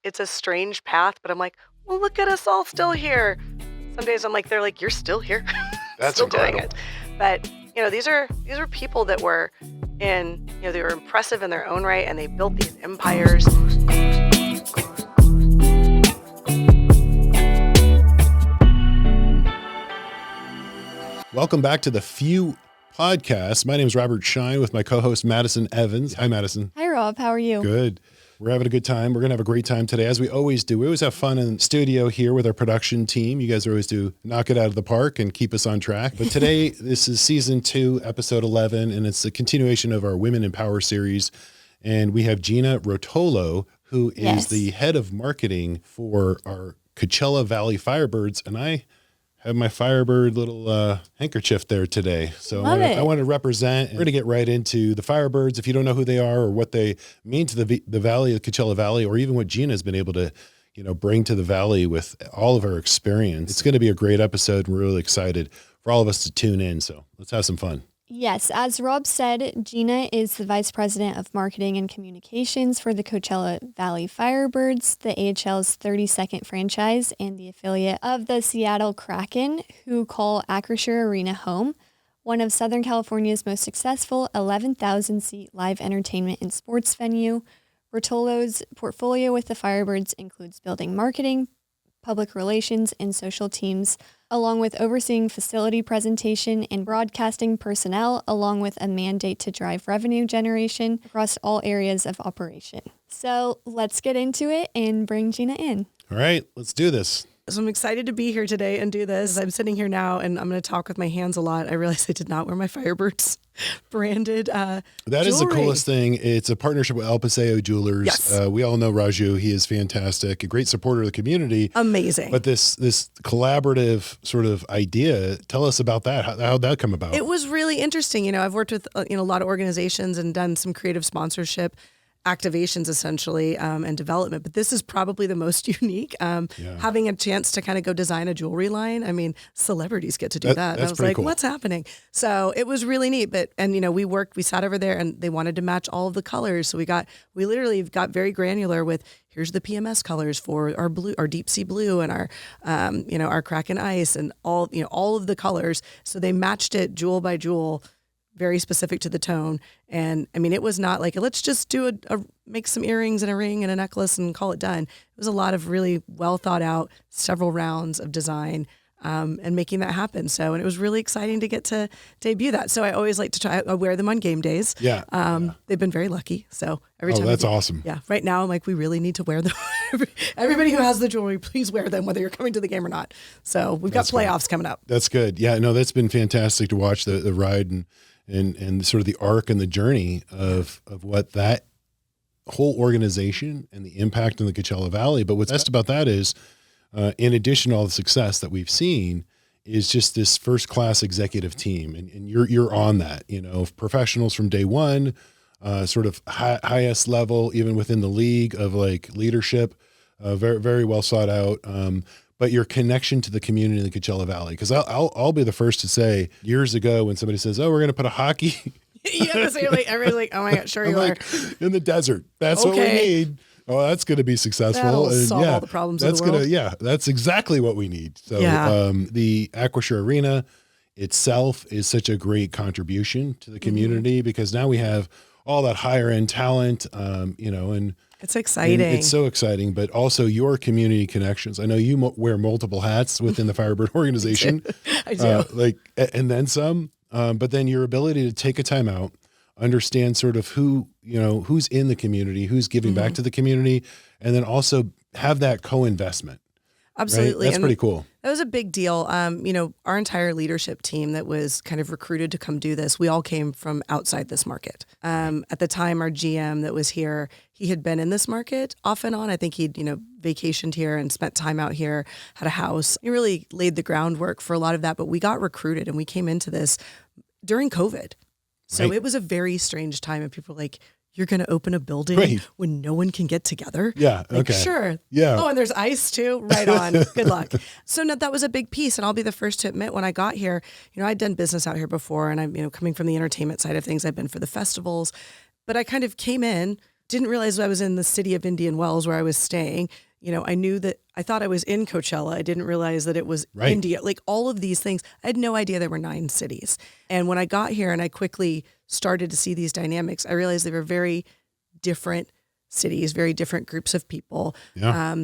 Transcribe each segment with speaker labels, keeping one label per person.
Speaker 1: it's a strange path, but I'm like, well, look at us all still here. Some days I'm like, they're like, you're still here.
Speaker 2: That's
Speaker 1: still
Speaker 2: incredible.
Speaker 1: doing it. But, these are people that were they were impressive in their own right, and they built these empires.
Speaker 2: Welcome back to the Few Podcast. My name is Robert Schein with my co-host Madison Evans. Hi, Madison.
Speaker 3: Hi, Rob. How are you?
Speaker 2: Good. We're having a good time. We're going to have a great time today, as we always do. We always have fun in the studio here with our production team. You guys always do knock it out of the park and keep us on track. But today, this is season 2, episode 11, and it's a continuation of our Women in Power series. And we have Gina Rotolo, who is the head of marketing for our Coachella Valley Firebirds. And I have my Firebird little handkerchief there today. So I want to represent, and we're going to get right into the Firebirds. If you don't know who they are or what they mean to the Valley, the Coachella Valley, or even what Gina has been able to, bring to the Valley with all of her experience, it's going to be a great episode. We're really excited for all of us to tune in. So let's have some fun.
Speaker 3: Yes, as Rob said, Gina is the Vice President of Marketing and Communications for the Coachella Valley Firebirds, the AHL's 32nd franchise and the affiliate of the Seattle Kraken, who call Acrisure Arena home, one of Southern California's most successful 11,000-seat live entertainment and sports venue. Rotolo's portfolio with the Firebirds includes building marketing, public relations, and social teams, along with overseeing facility presentation and broadcasting personnel, along with a mandate to drive revenue generation across all areas of operation. So let's get into it and bring Gina in.
Speaker 2: All right, let's do this.
Speaker 1: So I'm excited to be here today and do this. I'm sitting here now and I'm going to talk with my hands a lot. I realized I did not wear my Firebirds branded
Speaker 2: That
Speaker 1: jewelry.
Speaker 2: is the coolest thing. It's a partnership with El Paseo Jewelers.
Speaker 1: Yes.
Speaker 2: We all know Raju. He is fantastic, a great supporter of the community.
Speaker 1: Amazing.
Speaker 2: But this collaborative sort of idea, tell us about that. How'd that come about?
Speaker 1: It was really interesting. I've worked with a lot of organizations and done some creative sponsorship activations essentially and development, but this is probably the most unique. Having a chance to kind of go design a jewelry line. I mean, celebrities get to do that. And I was like, cool. What's happening? So it was really neat. But we sat over there and they wanted to match all of the colors. So we literally got very granular with here's the PMS colors for our blue, our deep sea blue, and our our Kraken ice, and all of the colors. So they matched it jewel by jewel, very specific to the tone. And I mean, it was not like, let's just do make some earrings and a ring and a necklace and call it done. It was a lot of really well thought out, several rounds of design and making that happen. So, and it was really exciting to get to debut that. So I always like to I wear them on game days. They've been very lucky. So every time.
Speaker 2: Oh, that's awesome.
Speaker 1: Yeah. Right now I'm like, we really need to wear them. Everybody who has the jewelry, please wear them, whether you're coming to the game or not. So we've got playoffs coming up.
Speaker 2: That's good. Yeah, no, that's been fantastic to watch the ride and sort of the arc and the journey of what that whole organization and the impact in the Coachella Valley. But what's best about that is, in addition to all the success that we've seen, is just this first-class executive team. And you're on that, professionals from day one, sort of highest level, even within the league of like leadership, very, very well sought out. But your connection to the community in the Coachella Valley. Because I'll be the first to say, years ago when somebody says, oh, we're going to put a hockey.
Speaker 1: Everybody's like, oh my God, sure you are.
Speaker 2: In the desert. That's what we need. Oh, that's going to be successful.
Speaker 1: That'll solve all the problems of the world.
Speaker 2: That's exactly what we need. So the Acrisure Arena itself is such a great contribution to the community because now we have all that higher end talent, and
Speaker 1: it's exciting.
Speaker 2: It's so exciting, but also your community connections. I know you wear multiple hats within the Firebird organization.
Speaker 1: I do.
Speaker 2: And then some, but then your ability to take a time out, understand sort of who's in the community, who's giving back to the community, and then also have that co-investment.
Speaker 1: Absolutely.
Speaker 2: Right? That's pretty cool.
Speaker 1: That was a big deal. Our entire leadership team that was kind of recruited to come do this, we all came from outside this market. At the time, our GM that was here, he had been in this market off and on. I think he'd, vacationed here and spent time out here, had a house. He really laid the groundwork for a lot of that, but we got recruited and we came into this during COVID. So It was a very strange time and people were like, you're going to open a building when no one can get together? Yeah.
Speaker 2: Okay.
Speaker 1: Sure.
Speaker 2: Yeah.
Speaker 1: Oh, and there's ice too. Right on. Good luck. So no, that was a big piece. And I'll be the first to admit when I got here, I'd done business out here before and I'm, coming from the entertainment side of things, I've been for the festivals, but I kind of came in, didn't realize I was in the city of Indian Wells where I was staying. You know, I thought I was in Coachella. I didn't realize that it was India. Like all of these things, I had no idea there were 9 cities. And when I got here and I quickly started to see these dynamics, I realized they were very different cities, very different groups of people.
Speaker 2: Yeah.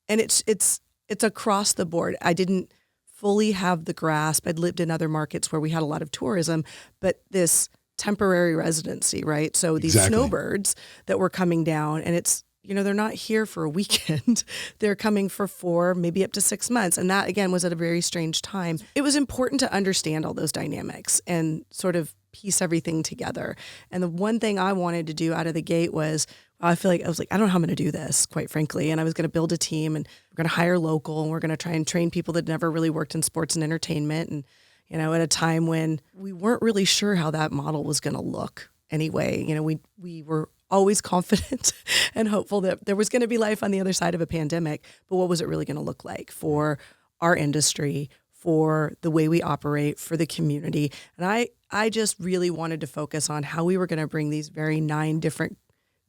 Speaker 1: And it's across the board. I didn't fully have the grasp. I'd lived in other markets where we had a lot of tourism, but this temporary residency, right? So these snowbirds that were coming down, and it's, you know, they're not here for a weekend. They're coming for 4, maybe up to 6 months. And that, again, was at a very strange time. It was important to understand all those dynamics and sort of piece everything together. And the one thing I wanted to do out of the gate was, I was like, I don't know how I'm going to do this, quite frankly. And I was going to build a team, and we're going to hire local, and we're going to try and train people that never really worked in sports and entertainment. And, you know, at a time when we weren't really sure how that model was going to look anyway. You know, we were always confident and hopeful that there was going to be life on the other side of a pandemic, but what was it really going to look like for our industry, for the way we operate, for the community? And I just really wanted to focus on how we were going to bring these very 9 different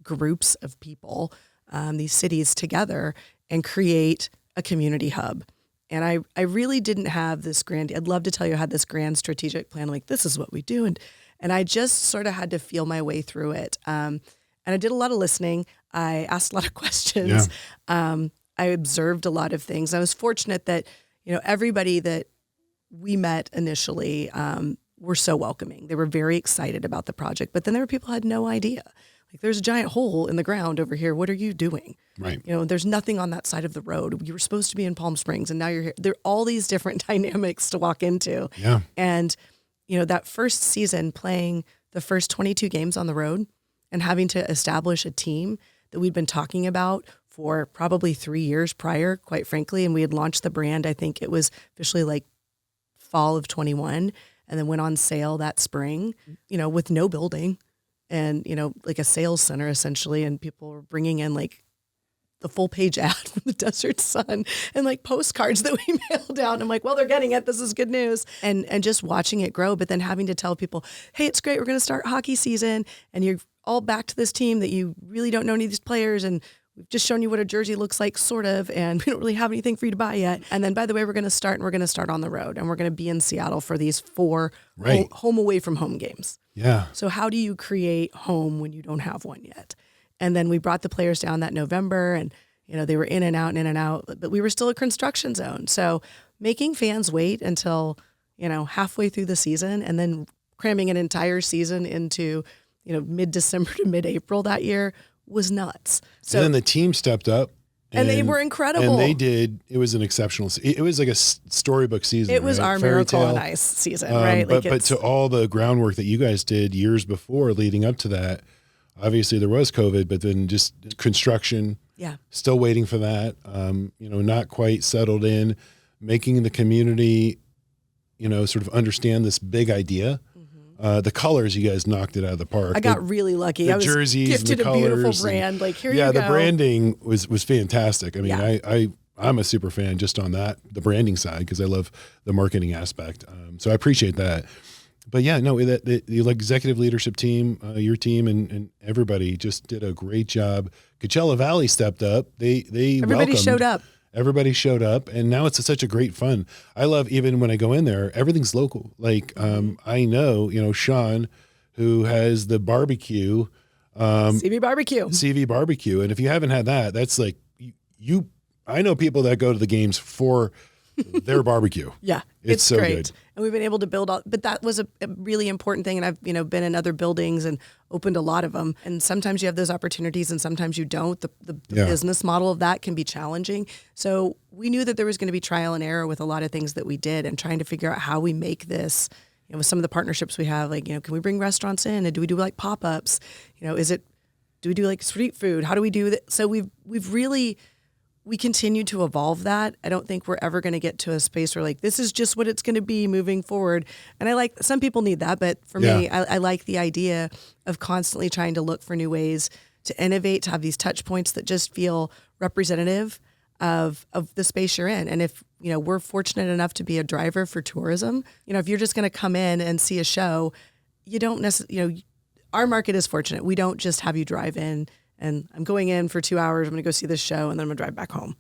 Speaker 1: groups of people, these cities together and create a community hub. And I really didn't have this I'd love to tell you I had this grand strategic plan, like this is what we do. And I just sort of had to feel my way through it. And I did a lot of listening. I asked a lot of questions. Yeah. I observed a lot of things. I was fortunate that, you know, everybody that we met initially were so welcoming. They were very excited about the project, but then there were people who had no idea. Like, there's a giant hole in the ground over here. What are you doing?
Speaker 2: Right.
Speaker 1: You know, there's nothing on that side of the road. You were supposed to be in Palm Springs and now you're here. There are all these different dynamics to walk into.
Speaker 2: Yeah.
Speaker 1: And, you know, that first season playing the first 22 games on the road and having to establish a team that we'd been talking about for probably 3 years prior, quite frankly. And we had launched the brand, I think it was officially like fall of 21, and then went on sale that spring, you know, with no building. And, you know, like a sales center essentially, and people were bringing in like the full page ad from the Desert Sun and like postcards that we mailed out. I'm like, well, they're getting it. This is good news. And just watching it grow, but then having to tell people, hey, it's great. We're going to start hockey season, and you're all back to this team that you really don't know any of these players. And we've just shown you what a jersey looks like, sort of, and we don't really have anything for you to buy yet. And then, by the way, we're going to start on the road, and we're going to be in Seattle for these 4 home away from home games.
Speaker 2: Yeah.
Speaker 1: So how do you create home when you don't have one yet? And then we brought the players down that November, and, you know, they were in and out, but we were still a construction zone. So making fans wait until, you know, halfway through the season, and then cramming an entire season into, you know, mid-December to mid-April that year was nuts. So
Speaker 2: and then the team stepped up.
Speaker 1: And they were incredible.
Speaker 2: And it was an exceptional, it was like a storybook season.
Speaker 1: It was our Miracle on Ice season, right?
Speaker 2: But to all the groundwork that you guys did years before leading up to that, obviously there was COVID, but then just construction, still waiting for that, you know, not quite settled in, making the community, you know, sort of understand this big idea. The colors, you guys knocked it out of the park.
Speaker 1: I got really lucky. I was
Speaker 2: jerseys,
Speaker 1: gifted
Speaker 2: the
Speaker 1: a beautiful
Speaker 2: colors,
Speaker 1: brand. Like, here you go.
Speaker 2: Yeah, the branding was fantastic. I mean, I'm a super fan just on that, the branding side, because I love the marketing aspect. So I appreciate that. But yeah, no, the executive leadership team, your team, and everybody just did a great job. Coachella Valley stepped up.
Speaker 1: Everybody showed up.
Speaker 2: Everybody showed up, and now it's such a great fun. I love, even when I go in there, everything's local. Like, I know, you know, Schein, who has the barbecue.
Speaker 1: CV Barbecue. And if you haven't had that, that's like, I know people that go to the games for their barbecue. Yeah,
Speaker 2: it's so
Speaker 1: great.
Speaker 2: good.
Speaker 1: And we've been able to build but that was a really important thing. And I've, you know, been in other buildings and opened a lot of them. And sometimes you have those opportunities and sometimes you don't. The business model of that can be challenging. So we knew that there was going to be trial and error with a lot of things that we did, and trying to figure out how we make this, you know, with some of the partnerships we have, like, you know, can we bring restaurants in, and do we do like pop-ups? You know, do we do like street food? How do we do that? So we continue to evolve that. I don't think we're ever going to get to a space where, like, this is just what it's going to be moving forward. And some people need that, but for me, I like the idea of constantly trying to look for new ways to innovate, to have these touch points that just feel representative of the space you're in. And if, you know, we're fortunate enough to be a driver for tourism, you know, if you're just going to come in and see a show, you don't necessarily, you know, our market is fortunate. We don't just have you drive in and I'm going in for 2 hours. I'm going to go see this show, and then I'm going to drive back home.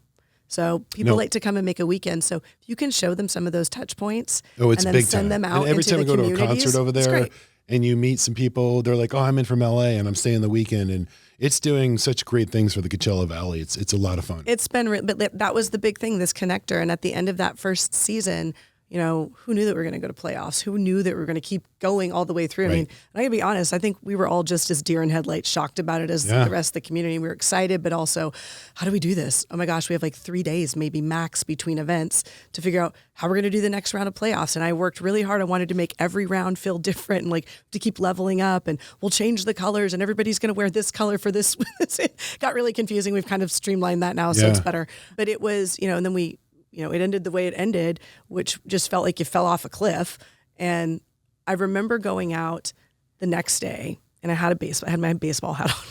Speaker 1: So people like to come and make a weekend. So if you can show them some of those touch points,
Speaker 2: it's
Speaker 1: and then
Speaker 2: big
Speaker 1: send
Speaker 2: time.
Speaker 1: them out
Speaker 2: And every
Speaker 1: into
Speaker 2: time I
Speaker 1: the
Speaker 2: go to a concert over there and you meet some people, they're like, oh, I'm in from LA and I'm staying the weekend. And it's doing such great things for the Coachella Valley. It's a lot of fun.
Speaker 1: It's been, but that was the big thing, this connector. And at the end of that first season, you know, who knew that we were going to go to playoffs? Who knew that we were going to keep going all the way through? I mean, and I gotta be honest, I think we were all just as deer in headlights, shocked about it as the rest of the community. We were excited, but also, how do we do this? Oh my gosh, we have like 3 days, maybe max, between events to figure out how we're going to do the next round of playoffs. And I worked really hard. I wanted to make every round feel different and like to keep leveling up, and we'll change the colors and everybody's going to wear this color for this. It got really confusing. We've kind of streamlined that now, so it's better. But it was, you know, and then it ended the way it ended, which just felt like you fell off a cliff. And I remember going out the next day, and I had my baseball hat on,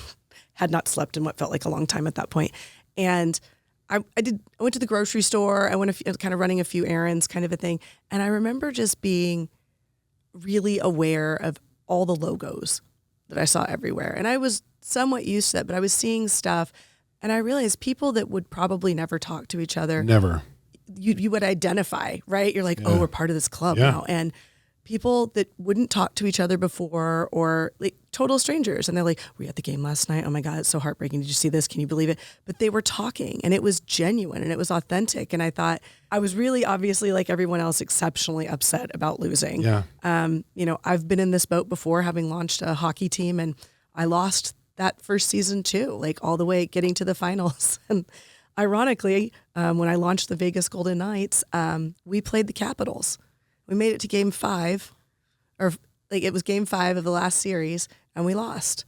Speaker 1: had not slept in what felt like a long time at that point. And I went to the grocery store. I went kind of running a few errands, kind of a thing. And I remember just being really aware of all the logos that I saw everywhere. And I was somewhat used to that, but I was seeing stuff, and I realized people that would probably never talk to each other.
Speaker 2: Never.
Speaker 1: You would identify, right? You're like, oh, we're part of this club now. And people that wouldn't talk to each other before, or like total strangers. And they're like, were you at the game last night? Oh my God, it's so heartbreaking. Did you see this? Can you believe it? But they were talking, and it was genuine and it was authentic. And I thought, I was really, obviously, like everyone else, exceptionally upset about losing. You know, I've been in this boat before, having launched a hockey team, and I lost that first season too, like all the way getting to the finals. And ironically, when I launched the Vegas Golden Knights, we played the Capitals. We made it to game 5, or like it was game 5 of the last series, and we lost.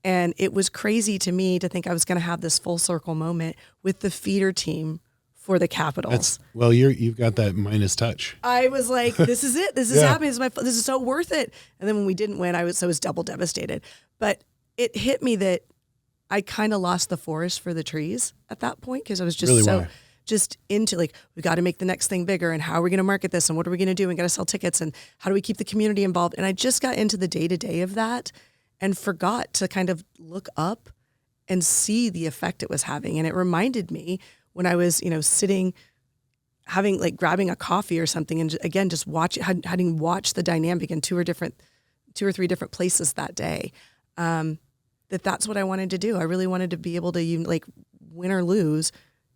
Speaker 1: And it was crazy to me to think I was going to have this full circle moment with the feeder team for the Capitals.
Speaker 2: You've got that minus touch.
Speaker 1: I was like, this is it. This is happening. This is so worth it. And then when we didn't win, I was double devastated. But it hit me that I kind of lost the forest for the trees at that point, because I was just
Speaker 2: Really,
Speaker 1: just into like, we got to make the next thing bigger, and how are we going to market this, and what are we going to do, and got to sell tickets, and how do we keep the community involved? And I just got into the day-to-day of that and forgot to kind of look up and see the effect it was having. And it reminded me when I was, you know, sitting, grabbing a coffee or something, and again, just having watched the dynamic in 2 or 3 different places that day, that's what I wanted to do. I really wanted to be able to, like, win or lose,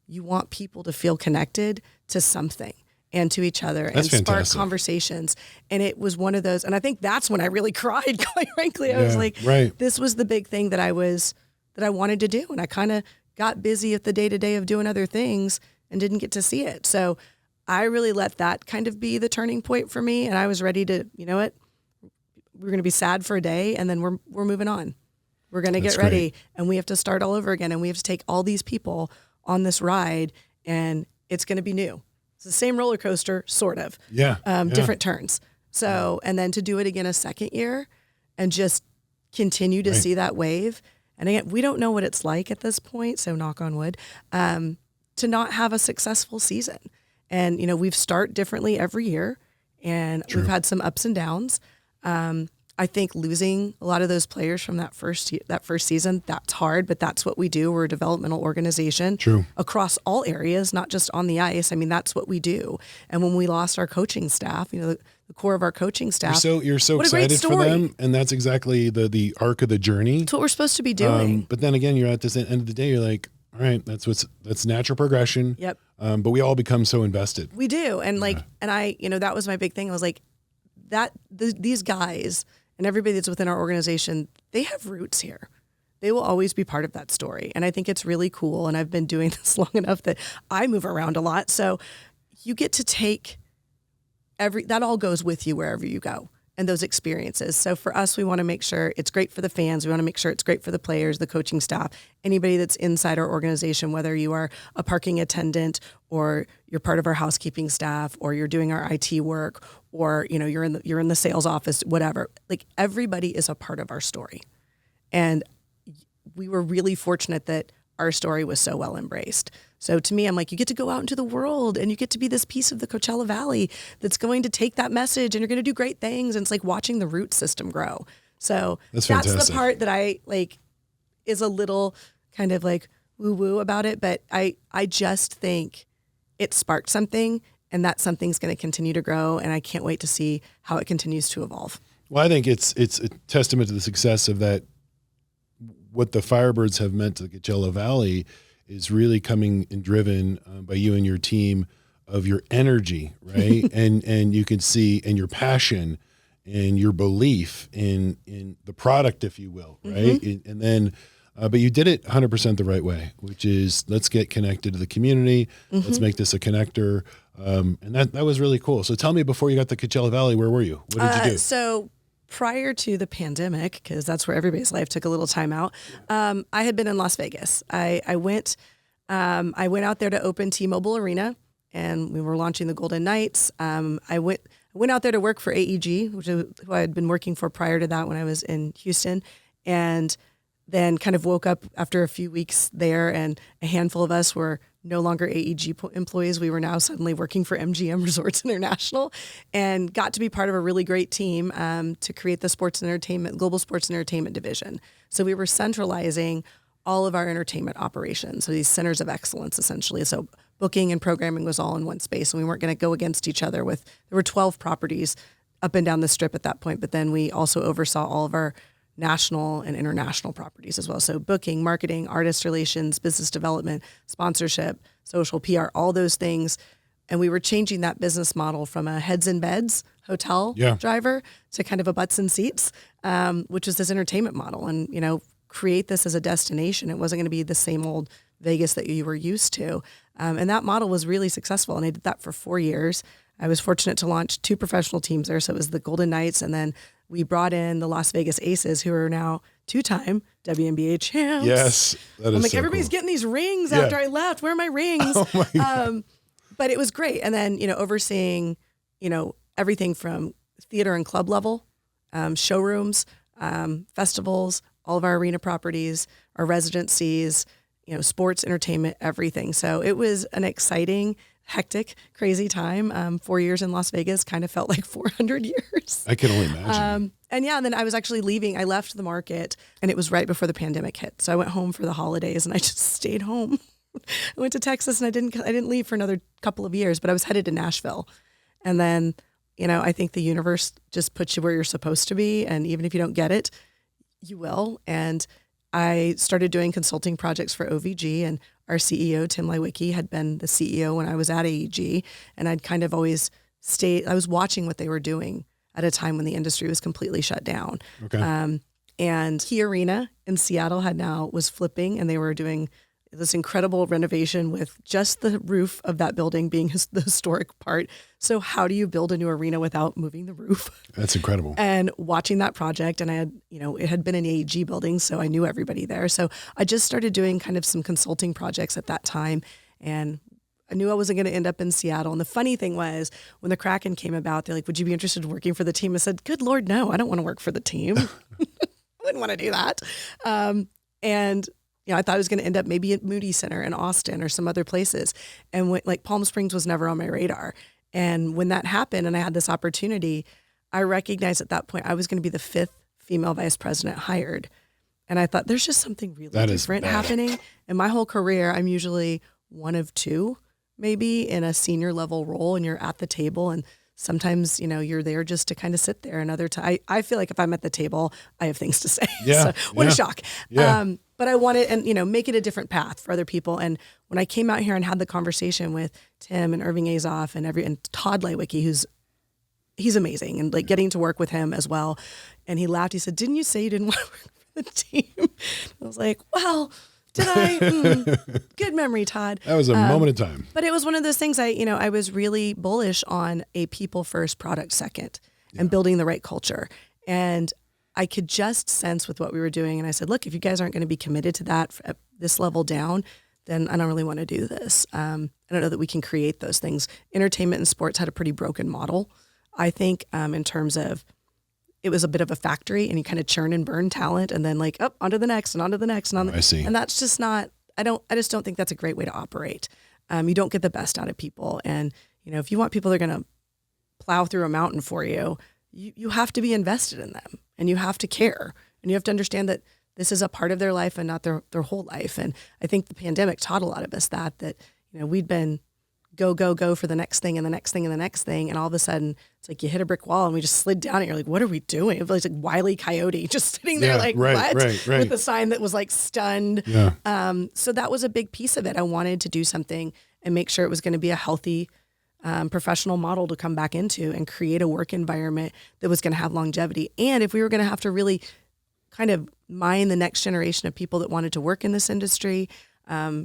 Speaker 1: you want people to feel connected to something and to each other.
Speaker 2: That's
Speaker 1: and
Speaker 2: fantastic.
Speaker 1: Spark conversations. And it was one of those, and I think that's when I really cried, quite frankly. I was like, this was the big thing that I wanted to do. And I kind of got busy at the day-to-day of doing other things and didn't get to see it. So I really let that kind of be the turning point for me. And I was ready to, you know what, we're going to be sad for a day, and then we're moving on. We're going to get ready, and we have to start all over again. And we have to take all these people on this ride, and it's going to be new. It's the same roller coaster, sort of. Different turns. So, and then to do it again a second year and just continue to see that wave. And again, we don't know what it's like at this point, so knock on wood, to not have a successful season. And, you know, we've start differently every year, and we've had some ups and downs. I think losing a lot of those players from that first season, that's hard, but that's what we do. We're a developmental organization across all areas, not just on the ice. I mean, that's what we do. And when we lost our coaching staff, you know, the core of our coaching staff.
Speaker 2: You're so excited for them, and that's exactly the arc of the journey.
Speaker 1: That's what we're supposed to be doing.
Speaker 2: But then again, you're at this end of the day, you're like, all right, that's natural progression.
Speaker 1: Yep.
Speaker 2: But we all become so invested.
Speaker 1: We do. And and I, you know, that was my big thing. I was like, these guys and everybody that's within our organization, they have roots here. They will always be part of that story. And I think it's really cool. And I've been doing this long enough that I move around a lot. So you get to take that all goes with you wherever you go, and those experiences. So for us, we want to make sure it's great for the fans. We want to make sure it's great for the players, the coaching staff, anybody that's inside our organization, whether you are a parking attendant or you're part of our housekeeping staff or you're doing our IT work or, you know, you're in the sales office, whatever. Like, everybody is a part of our story. And we were really fortunate that our story was so well embraced. So to me, I'm like, you get to go out into the world and you get to be this piece of the Coachella Valley that's going to take that message, and you're going to do great things. And it's like watching the root system grow. So that's the part that I like. is a little kind of like woo-woo about it, but I just think it sparked something, and that something's going to continue to grow, and I can't wait to see how it continues to evolve.
Speaker 2: Well, I think it's a testament to the success of that. What the Firebirds have meant to the Coachella Valley is really coming and driven by you and your team of your energy, right? and you can see, and your passion and your belief in the product, if you will, right? Mm-hmm. And then, but you did it 100% the right way, which is let's get connected to the community. Mm-hmm. Let's make this a connector. And that was really cool. So tell me, before you got to Coachella Valley, where were you? What did you do?
Speaker 1: So prior to the pandemic, because that's where everybody's life took a little time out, I had been in Las Vegas. I went out there to open T-Mobile Arena, and we were launching the Golden Knights. I went out there to work for AEG, which is who I had been working for prior to that when I was in Houston, and then kind of woke up after a few weeks there, and a handful of us were no longer AEG employees. We were now suddenly working for MGM Resorts International, and got to be part of a really great team to create the global sports and entertainment division. So we were centralizing all of our entertainment operations, so these centers of excellence, essentially. So booking and programming was all in one space, and we weren't going to go against each other. There were 12 properties up and down the strip at that point, but then we also oversaw all of our national and international properties as well. So booking, marketing, artist relations, business development, sponsorship, social PR, all those things. And we were changing that business model from a heads and beds hotel driver to kind of a butts and seats, which was this entertainment model. And, create this as a destination. It wasn't going to be the same old Vegas that you were used to. And that model was really successful. And I did that for 4 years. I was fortunate to launch 2 professional teams there. So it was the Golden Knights, and then we brought in the Las Vegas Aces, who are now 2-time WNBA champs.
Speaker 2: Yes, that is
Speaker 1: I'm like,
Speaker 2: so
Speaker 1: everybody's
Speaker 2: cool.
Speaker 1: getting these rings after I left. Where are my rings?
Speaker 2: Oh my God.
Speaker 1: But it was great. And then, overseeing, everything from theater and club level, showrooms, festivals, all of our arena properties, our residencies, sports, entertainment, everything. So it was an exciting, hectic, crazy time. 4 years in Las Vegas kind of felt like 400 years.
Speaker 2: I can only imagine.
Speaker 1: And then I was actually leaving. I left the market, and it was right before the pandemic hit. So I went home for the holidays, and I just stayed home. I went to Texas, and I didn't leave for another couple of years, but I was headed to Nashville. And then, I think the universe just puts you where you're supposed to be. And even if you don't get it, you will. And I started doing consulting projects for OVG, and our CEO, Tim Lewicki, had been the CEO when I was at AEG. And I'd kind of always I was watching what they were doing at a time when the industry was completely shut down.
Speaker 2: Okay.
Speaker 1: And Key Arena in Seattle was flipping, and they were doing this incredible renovation with just the roof of that building being the historic part. So how do you build a new arena without moving the roof?
Speaker 2: That's incredible.
Speaker 1: And watching that project, and I had, it had been an AEG building, so I knew everybody there. So I just started doing kind of some consulting projects at that time, and I knew I wasn't going to end up in Seattle. And the funny thing was, when the Kraken came about, they're like, would you be interested in working for the team? I said, good Lord, no, I don't want to work for the team. I wouldn't want to do that. And I thought I was going to end up maybe at Moody Center in Austin or some other places. And Palm Springs was never on my radar. And when that happened and I had this opportunity, I recognized at that point I was going to be the 5th female vice president hired. And I thought there's just something really different happening. In my whole career, I'm usually one of 2, maybe in a senior level role, and you're at the table, and sometimes, you're there just to kind of sit there. And other time, I feel like if I'm at the table, I have things to say.
Speaker 2: Yeah.
Speaker 1: So what a shock.
Speaker 2: Yeah.
Speaker 1: But I wanted, and make it a different path for other people. And when I came out here and had the conversation with Tim and Irving Azoff and Todd Lewicki, he's amazing, and getting to work with him as well. And he laughed. He said, "Didn't you say you didn't want to work for the team?" I was like, "Well, did I?" Good memory, Todd.
Speaker 2: That was a moment in time.
Speaker 1: But it was one of those things. I was really bullish on a people first, product second, and building the right culture. And I could just sense with what we were doing. And I said, look, if you guys aren't going to be committed to that at this level down, then I don't really want to do this. I don't know that we can create those things. Entertainment and sports had a pretty broken model, I think, in terms of it was a bit of a factory, and you kind of churn and burn talent, and then onto the next and onto the next. And
Speaker 2: I see.
Speaker 1: And that's just not, I just don't think that's a great way to operate. You don't get the best out of people. And, if you want people that are going to plow through a mountain for you, you have to be invested in them, and you have to care, and you have to understand that this is a part of their life and not their whole life. And I think the pandemic taught a lot of us that, we'd been go, go, go for the next thing and the next thing and the next thing. And all of a sudden it's like you hit a brick wall and we just slid down and you're like, what are we doing? It was like Wile E. Coyote just sitting there what? With a sign that was like stunned.
Speaker 2: Yeah.
Speaker 1: So that was a big piece of it. I wanted to do something and make sure it was going to be a healthy professional model to come back into and create a work environment that was going to have longevity. And if we were going to have to really kind of mine the next generation of people that wanted to work in this industry,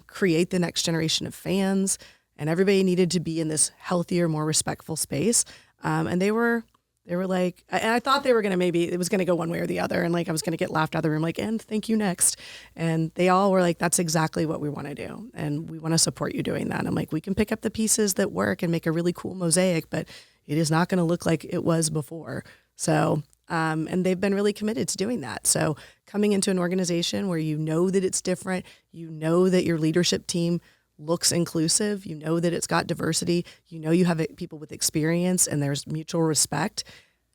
Speaker 1: create the next generation of fans, and everybody needed to be in this healthier, more respectful space. And they were like, and I thought they were going to it was going to go one way or the other. And like, I was going to get laughed out of the room, like, and thank you next. And they all were like, that's exactly what we want to do. And we want to support you doing that. And I'm like, we can pick up the pieces that work and make a really cool mosaic, but it is not going to look like it was before. So, and they've been really committed to doing that. So coming into an organization where you know that it's different, you know that your leadership team looks inclusive, you know that it's got diversity, you know you have people with experience and there's mutual respect,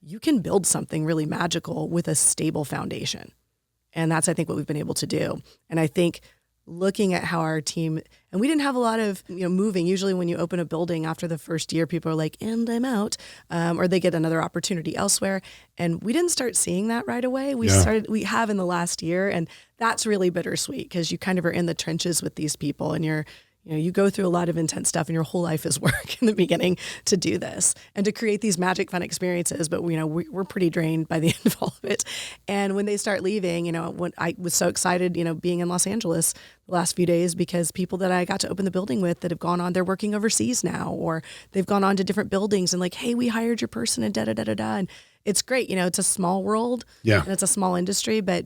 Speaker 1: you can build something really magical with a stable foundation. And that's, I think, what we've been able to do. And I think looking at how our team, and we didn't have a lot of moving. Usually when you open a building after the first year, people are like, and I'm out, or they get another opportunity elsewhere. And we didn't start seeing that right away. We have in the last year, and that's really bittersweet because you kind of are in the trenches with these people and you go through a lot of intense stuff and your whole life is work in the beginning to do this and to create these magic fun experiences. But we're pretty drained by the end of all of it. And when they start leaving, when I was so excited, being in Los Angeles the last few days, because people that I got to open the building with that have gone on, they're working overseas now, or they've gone on to different buildings and like, hey, we hired your person and da-da-da-da-da. And it's great. It's a small world and it's a small industry, but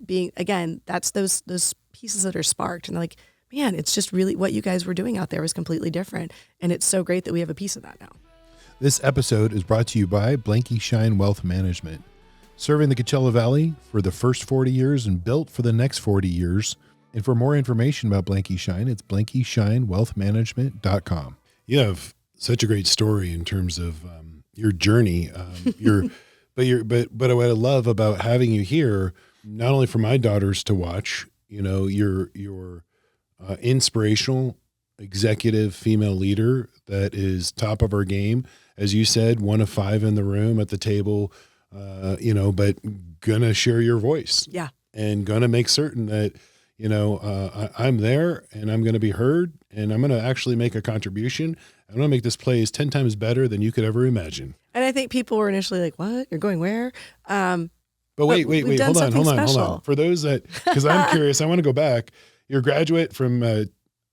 Speaker 1: that's those pieces that are sparked and they're like, man, it's just really what you guys were doing out there was completely different. And it's so great that we have a piece of that now.
Speaker 2: This episode is brought to you by Schein Wealth Management, serving the Coachella Valley for the first 40 years and built for the next 40 years. And for more information about Schein, it's BlankyScheinWealthManagement.com. You have such a great story in terms of your journey. But what I love about having you here, not only for my daughters to watch, your inspirational executive female leader that is top of her game. As you said, 1 of 5 in the room at the table, but gonna share your voice.
Speaker 1: Yeah.
Speaker 2: And gonna make certain that, I'm there and I'm going to be heard and I'm going to actually make a contribution. I'm going to make this place 10 times better than you could ever imagine.
Speaker 1: And I think people were initially like, what? You're going where?
Speaker 2: But wait, hold on. For those that, because I'm curious, I want to go back. You're a graduate from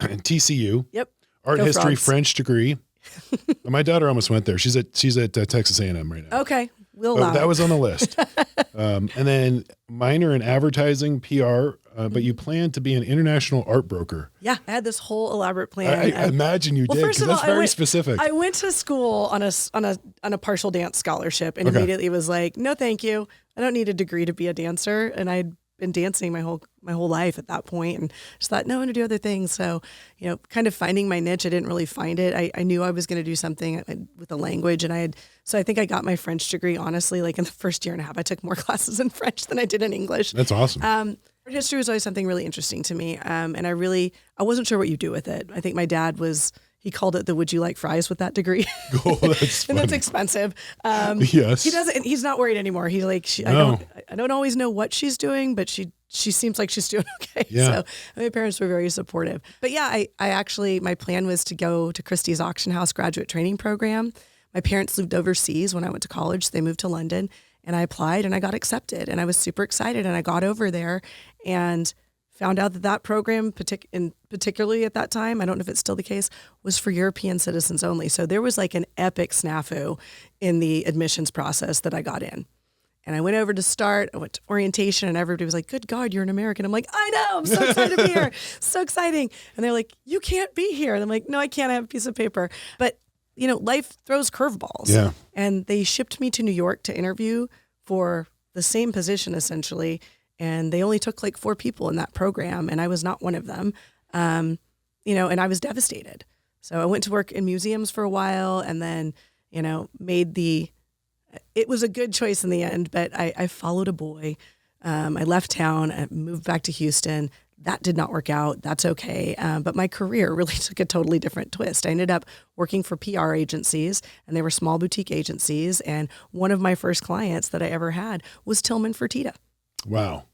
Speaker 2: TCU.
Speaker 1: Yep.
Speaker 2: Art
Speaker 1: Go
Speaker 2: history,
Speaker 1: Frogs.
Speaker 2: French degree. My daughter almost went there. She's at Texas A&M right now.
Speaker 1: Okay. We'll allow
Speaker 2: that
Speaker 1: it.
Speaker 2: was on the list. And then minor in advertising, PR, but you plan to be an international art broker.
Speaker 1: Yeah. I had this whole elaborate plan.
Speaker 2: I imagine you did, because that's very specific.
Speaker 1: I went to school on a partial dance scholarship and immediately was like, no, thank you. I don't need a degree to be a dancer. And I'd been dancing my whole life at that point, and just thought, no, I'm going to do other things. So, kind of finding my niche. I didn't really find it. I knew I was going to do something with a language, and so I think I got my French degree, honestly, like in the first year and a half. I took more classes in French than I did in English.
Speaker 2: That's awesome.
Speaker 1: Art history was always something really interesting to me. And I wasn't sure what you do with it. I think my dad he called it the "Would you like fries with that degree?"
Speaker 2: Oh, that's
Speaker 1: and that's expensive.
Speaker 2: Yes.
Speaker 1: He doesn't. He's not worried anymore. He's like, I don't always know what she's doing, but she seems like she's doing okay.
Speaker 2: Yeah.
Speaker 1: So my parents were very supportive. But yeah, I actually, my plan was to go to Christie's Auction House graduate training program. My parents lived overseas when I went to college. So they moved to London, and I applied and I got accepted, and I was super excited. And I got over there and found out that program, particularly at that time, I don't know if it's still the case, was for European citizens only. So there was like an epic snafu in the admissions process that I got in. And I went over to start, I went to orientation, and everybody was like, good God, you're an American. I'm like, I know, I'm so excited to be here. So exciting. And they're like, you can't be here. And I'm like, no, I can't. I have a piece of paper. But, life throws curveballs.
Speaker 2: Yeah.
Speaker 1: And they shipped me to New York to interview for the same position, essentially. And they only took like 4 people in that program, and I was not one of them, and I was devastated. So I went to work in museums for a while, and then, it was a good choice in the end, but I followed a boy I left town and moved back to Houston. That did not work out. That's okay. But my career really took a totally different twist. I ended up working for PR agencies, and they were small boutique agencies. And one of my first clients that I ever had was Tillman Fertitta.
Speaker 2: Wow.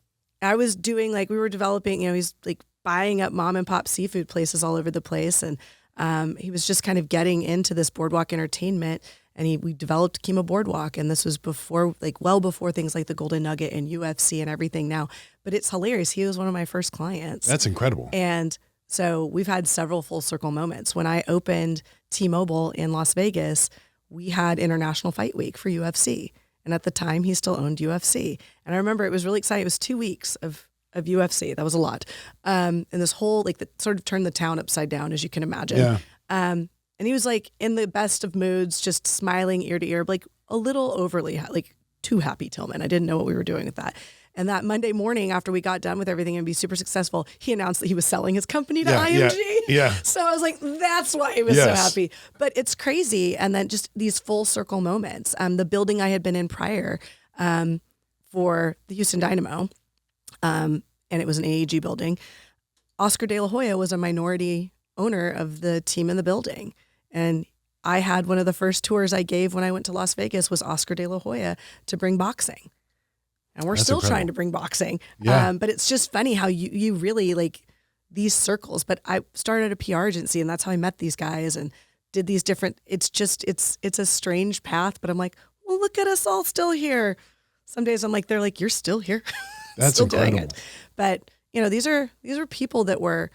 Speaker 1: I was doing we were developing, he's like buying up mom and pop seafood places all over the place. And he was just kind of getting into this boardwalk entertainment. And we developed Kima Boardwalk, and this was before, well before things like the Golden Nugget and UFC and everything now. But it's hilarious. He was one of my first clients.
Speaker 2: That's incredible.
Speaker 1: And so we've had several full circle moments. When I opened T-Mobile in Las Vegas, we had International Fight Week for UFC. And at the time, he still owned UFC. And I remember it was really exciting. It was 2 weeks of UFC. That was a lot. And this whole, that sort of turned the town upside down, as you can imagine. Yeah. And he was in the best of moods, just smiling ear to ear, a little overly, too happy Tillman. I didn't know what we were doing with that. And that Monday morning, after we got done with everything and be super successful, he announced that he was selling his company to IMG.
Speaker 2: Yeah.
Speaker 1: So I was like, that's why he was so happy. But it's crazy. And then just these full circle moments. The building I had been in prior for the Houston Dynamo, and it was an AAG building, Oscar De La Hoya was a minority owner of the team in the building. And I had one of the first tours I gave when I went to Las Vegas was Oscar De La Hoya to bring boxing. And we're still trying to bring boxing.
Speaker 2: Yeah.
Speaker 1: But it's just funny how you really these circles. But I started a PR agency, and that's how I met these guys and did these different, it's a strange path, but I'm like, well, look at us all still here. Some days I'm like, they're like, you're still here.
Speaker 2: That's
Speaker 1: still
Speaker 2: incredible.
Speaker 1: doing it. But these are people that were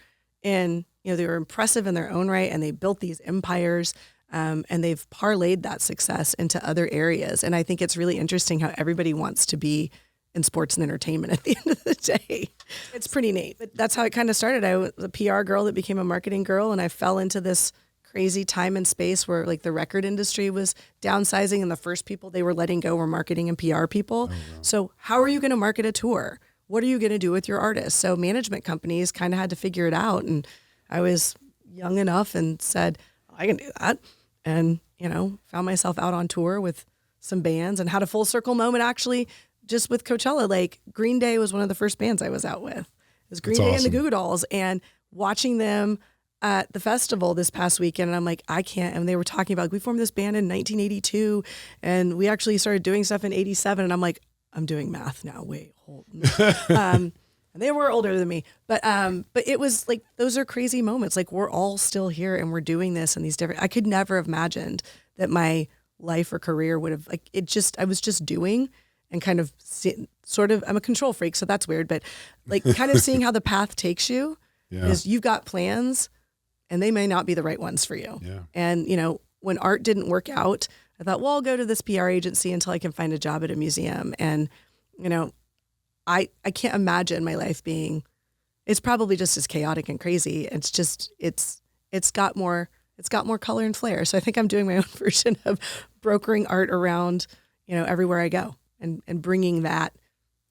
Speaker 1: they were impressive in their own right, and they built these empires, and they've parlayed that success into other areas. And I think it's really interesting how everybody wants to be in sports and entertainment at the end of the day. It's pretty neat. But that's how it kind of started. I was a PR girl that became a marketing girl, and I fell into this crazy time and space where the record industry was downsizing, and the first people they were letting go were marketing and PR people. Oh, wow. So how are you going to market a tour? What are you going to do with your artists? So management companies kind of had to figure it out. And I was young enough and said, I can do that. And, found myself out on tour with some bands and had a full circle moment actually just with Coachella. Green Day was one of the first bands I was out with. It was Green Day and the Goo Goo Dolls, and watching them at the festival this past weekend. And I'm like, I can't. And they were talking about, we formed this band in 1982 and we actually started doing stuff in 87. And I'm like, I'm doing math now. Wait, hold. And they were older than me, but it was those are crazy moments. We're all still here and we're doing this and these different, I could never have imagined that my life or career would have I was just doing and kind of I'm a control freak. So that's weird, but kind of seeing how the path takes you is you've got plans and they may not be the right ones for you.
Speaker 2: Yeah.
Speaker 1: And, when art didn't work out, I thought, well, I'll go to this PR agency until I can find a job at a museum. And, I can't imagine my life being, it's probably just as chaotic and crazy. It's just, it's got more color and flair. So I think I'm doing my own version of brokering art around, everywhere I go and bringing that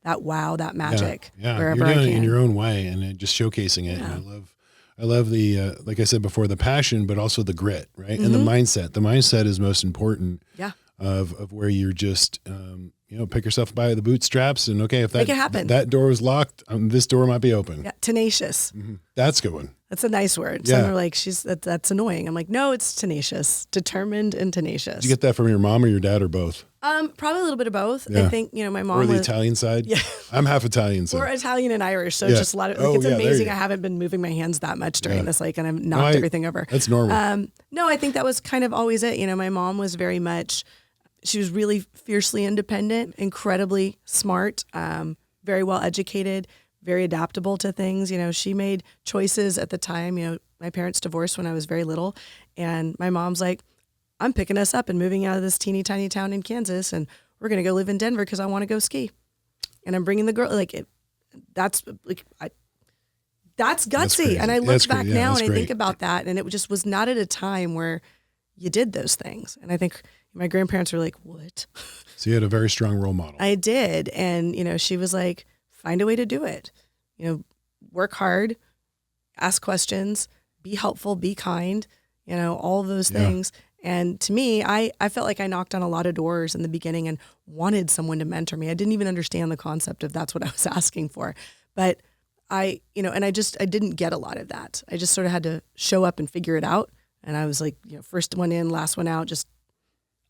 Speaker 1: wow, that magic wherever
Speaker 2: you're doing
Speaker 1: I can.
Speaker 2: it in your own way and just showcasing it.
Speaker 1: Yeah.
Speaker 2: And I love the, like I said before, the passion, but also the grit, right? Mm-hmm. And the mindset. The mindset is most important.
Speaker 1: Yeah.
Speaker 2: Of where you're just, pick yourself by the bootstraps and okay, if
Speaker 1: make it happen.
Speaker 2: That door was locked, this door might be open.
Speaker 1: Yeah, tenacious.
Speaker 2: Mm-hmm. That's a good one.
Speaker 1: That's a nice word.
Speaker 2: Yeah.
Speaker 1: Some are like, that's annoying. I'm like, no, it's tenacious, determined and tenacious.
Speaker 2: Did you get that from your mom or your dad or both?
Speaker 1: Probably a little bit of both.
Speaker 2: Yeah.
Speaker 1: I think, my mom
Speaker 2: or the
Speaker 1: was
Speaker 2: Italian side.
Speaker 1: Yeah.
Speaker 2: I'm half Italian. So.
Speaker 1: Or Italian and Irish. So just a lot of, it's amazing. I haven't been moving my hands that much during this, and I've knocked everything over.
Speaker 2: That's normal.
Speaker 1: No, I think that was kind of always it. My mom was very much, she was really fiercely independent, incredibly smart, very well educated, very adaptable to things. She made choices at the time. My parents divorced when I was very little, and my mom's like, I'm picking us up and moving out of this teeny tiny town in Kansas, and we're going to go live in Denver because I want to go ski. And I'm bringing the girl, that's gutsy.
Speaker 2: That's
Speaker 1: and I look back now and I
Speaker 2: great.
Speaker 1: think about that, and it just was not at a time where you did those things. And I think my grandparents were like, what?
Speaker 2: So you had a very strong role model.
Speaker 1: I did. And, she was like, find a way to do it. Work hard, ask questions, be helpful, be kind, all of those things. And to me, I felt like I knocked on a lot of doors in the beginning and wanted someone to mentor me. I didn't even understand the concept of that's what I was asking for. But I didn't get a lot of that. I just sort of had to show up and figure it out. And I was like, first one in, last one out, just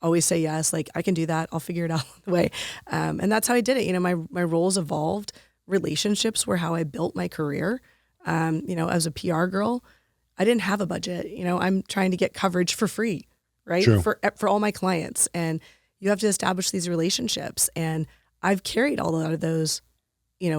Speaker 1: always say yes. Like, I can do that. I'll figure it out on the way. And that's how I did it. My roles evolved. Relationships were how I built my career. As a PR girl, I didn't have a budget. I'm trying to get coverage for free, right?
Speaker 2: True.
Speaker 1: For all my clients. And you have to establish these relationships. And I've carried a lot of those,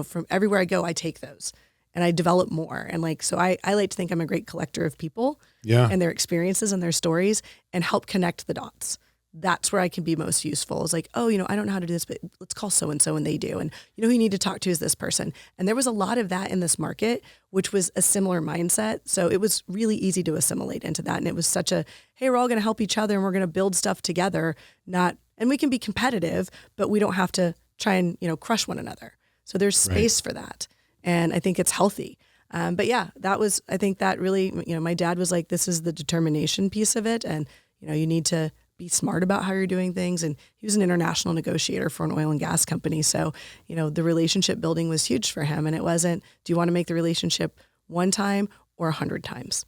Speaker 1: from everywhere I go, I take those and I develop more. And so I like to think I'm a great collector of people and their experiences and their stories and help connect the dots. That's where I can be most useful. Is like, I don't know how to do this, but let's call so-and-so and they do. And who you need to talk to is this person. And there was a lot of that in this market, which was a similar mindset. So it was really easy to assimilate into that. And it was such a, hey, we're all going to help each other and we're going to build stuff together. And we can be competitive, but we don't have to try and, crush one another. So there's space for that. And I think it's healthy. But yeah, I think that really, my dad was like, this is the determination piece of it. And, you need to be smart about how you're doing things. And he was an international negotiator for an oil and gas company. So, the relationship building was huge for him. And it wasn't, do you want to make the relationship one time or 100 times?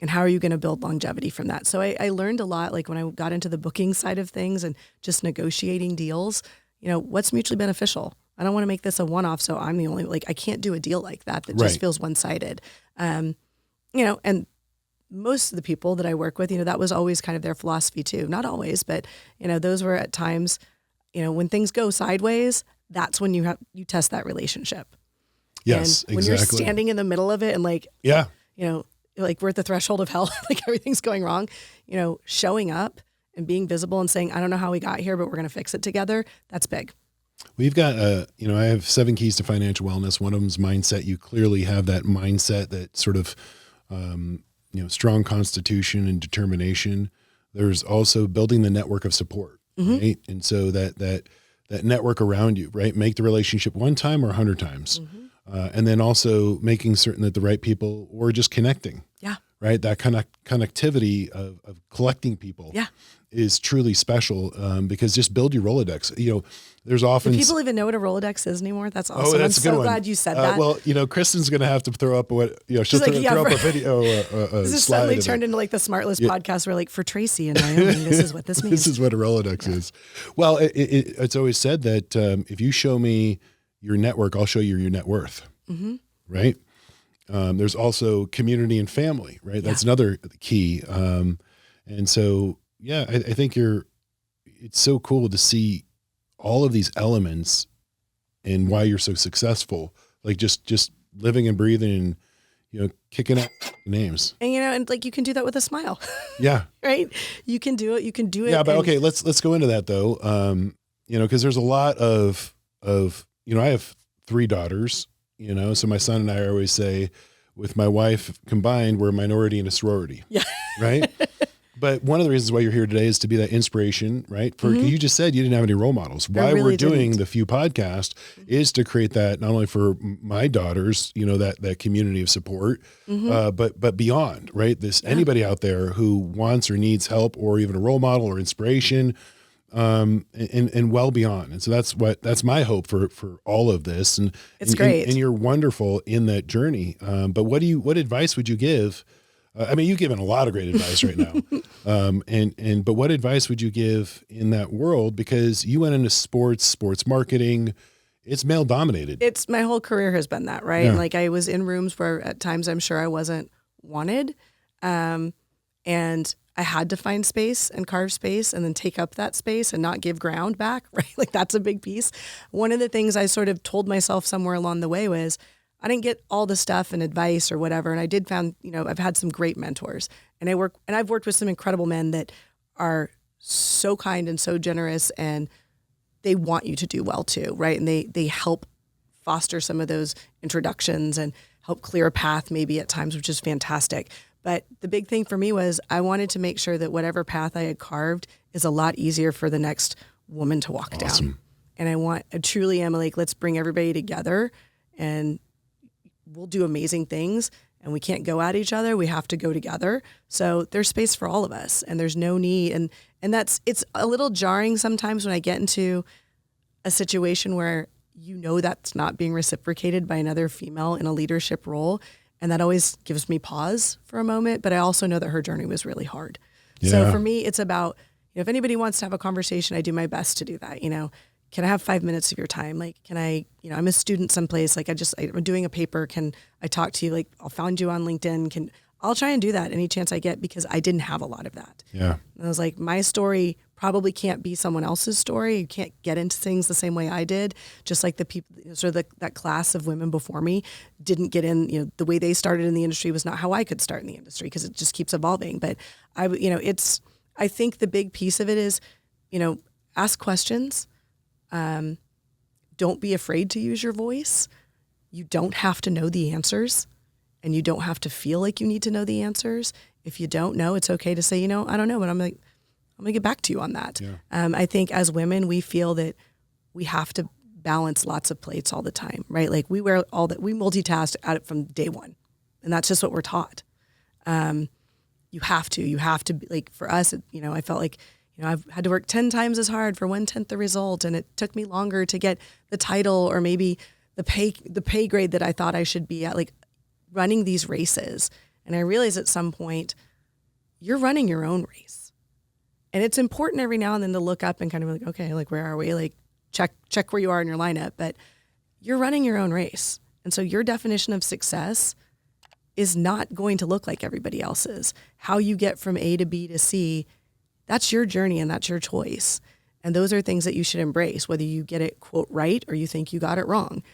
Speaker 1: And how are you going to build longevity from that? So I learned a lot, like when I got into the booking side of things and just negotiating deals, what's mutually beneficial? I don't want to make this a one-off. So I'm the only, I can't do a deal like that just feels one-sided. And most of the people that I work with, that was always kind of their philosophy too. Not always, but, those were at times, when things go sideways, that's when you test that relationship.
Speaker 2: Yes,
Speaker 1: and when you're standing in the middle of it and we're at the threshold of hell, everything's going wrong, showing up and being visible and saying, I don't know how we got here, but we're going to fix it together. That's big.
Speaker 2: We've got, I have 7 keys to financial wellness. One of them is mindset. You clearly have that mindset, that sort of, strong constitution and determination. There's also building the network of support, right? And so that network around you, right? Make the relationship one time or 100 times. And then also making certain that the right people, or just connecting. Yeah. Right. That connectivity of collecting people is truly special, because just build your Rolodex. There's often...
Speaker 1: Do people even know what a Rolodex is anymore? That's awesome.
Speaker 2: That's
Speaker 1: I'm so glad you said that.
Speaker 2: Well, Kristen's going to have to throw up she'll throw up a video.
Speaker 1: This is suddenly turned into the Smart List podcast where for Tracy and Naomi, this is what this means.
Speaker 2: This is what a Rolodex is. Well, it's always said that if you show me your network, I'll show you your net worth. Right? There's also community and family, right? That's another key. And so, I think it's so cool to see all of these elements and why you're so successful, just living and breathing and, kicking out names. And,
Speaker 1: and you can do that with a smile.
Speaker 2: Yeah.
Speaker 1: Right. You can do it. You can do it.
Speaker 2: Yeah. But okay, let's go into that though. Cause there's a lot of, I have 3 daughters, so my son and I always say, with my wife combined, we're a minority in a sorority. Yeah. Right. But one of the reasons why you're here today is to be that inspiration, right? You just said you didn't have any role models. Why we're doing the Few podcast is to create that, not only for my daughters, that community of support, but beyond, right? Anybody out there who wants or needs help, or even a role model or inspiration, and well beyond. And so that's my hope for all of this. And
Speaker 1: it's great.
Speaker 2: And you're wonderful in that journey. But what advice would you give? You've given a lot of great advice right now. But what advice would you give in that world? Because you went into sports marketing, it's male dominated.
Speaker 1: It's my whole career has been that, right? Yeah. I was in rooms where at times I'm sure I wasn't wanted. And I had to find space and carve space and then take up that space and not give ground back, right? That's a big piece. One of the things I sort of told myself somewhere along the way was, I didn't get all the stuff and advice or whatever. And I did found, I've had some great mentors, and I've worked with some incredible men that are so kind and so generous, and they want you to do well too. Right. And they help foster some of those introductions and help clear a path maybe at times, which is fantastic. But the big thing for me was I wanted to make sure that whatever path I had carved is a lot easier for the next woman to walk down. And I truly am let's bring everybody together and we'll do amazing things. and we can't go at each other. We have to go together. So there's space for all of us, and there's no need. And it's a little jarring sometimes when I get into a situation where that's not being reciprocated by another female in a leadership role. And that always gives me pause for a moment. But I also know that her journey was really hard. Yeah. So for me, it's about, if anybody wants to have a conversation, I do my best to do that. Can I have 5 minutes of your time? Like, can I, I'm a student someplace, like I'm doing a paper. Can I talk to you? Like, I'll find you on LinkedIn. I'll try and do that any chance I get, because I didn't have a lot of that.
Speaker 2: Yeah.
Speaker 1: And I was like, my story probably can't be someone else's story. You can't get into things the same way I did. Just like the people, sort of that class of women before me didn't get in, the way they started in the industry was not how I could start in the industry, because it just keeps evolving. But I think the big piece of it is, ask questions. Don't be afraid to use your voice. You don't have to know the answers, and you don't have to feel like you need to know the answers. If you don't know, it's okay to say, I don't know, but I'm going to get back to you on that. Yeah. I think as women, we feel that we have to balance lots of plates all the time, right? Like we multitask at it from day one, and that's just what we're taught. You have to be, like, for us, I felt like, I've had to work 10 times as hard for 1/10 the result. And it took me longer to get the title or maybe the pay grade that I thought I should be at, like running these races. And I realized at some point, you're running your own race. And it's important every now and then to look up and kind of be like, okay, like, where are we? Like, check where you are in your lineup, but you're running your own race. And so your definition of success is not going to look like everybody else's. How you get from A to B to C, that's your journey and that's your choice. And those are things that you should embrace, whether you get it, quote, right, or you think you got it wrong.